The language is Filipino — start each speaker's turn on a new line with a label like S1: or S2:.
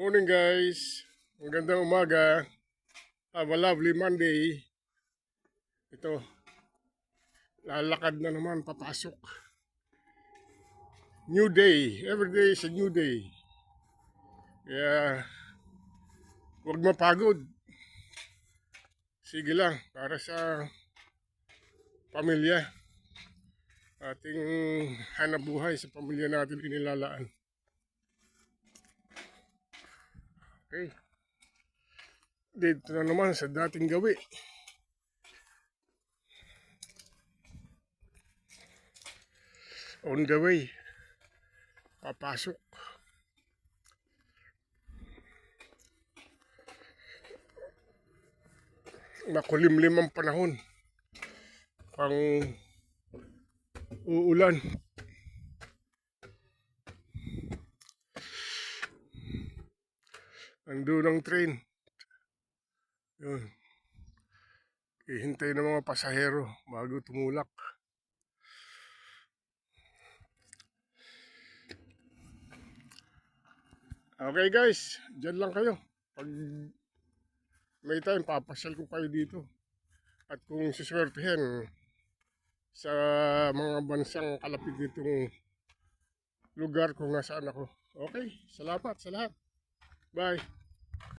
S1: Morning guys, magandang umaga. Have a lovely Monday. Ito, lalakad na naman papasok. New day, every day is a new day. Kaya, huwag mapagod. Sige lang, para sa pamilya. Ating hanap buhay sa pamilya natin inilalaan. Okay. Dito na naman sa dating gawi. On the way. Papasok. Makulimlim ang panahon. Pang uulan. Andun ang train. Yun. Ihintay ng mga pasahero bago tumulak. Okay guys, dyan lang kayo. Pag may time, papasyal ko kayo dito. At kung suswertehin sa mga bansang kalapit nitong lugar kung nasaan ako. Okay, salamat sa lahat. Bye.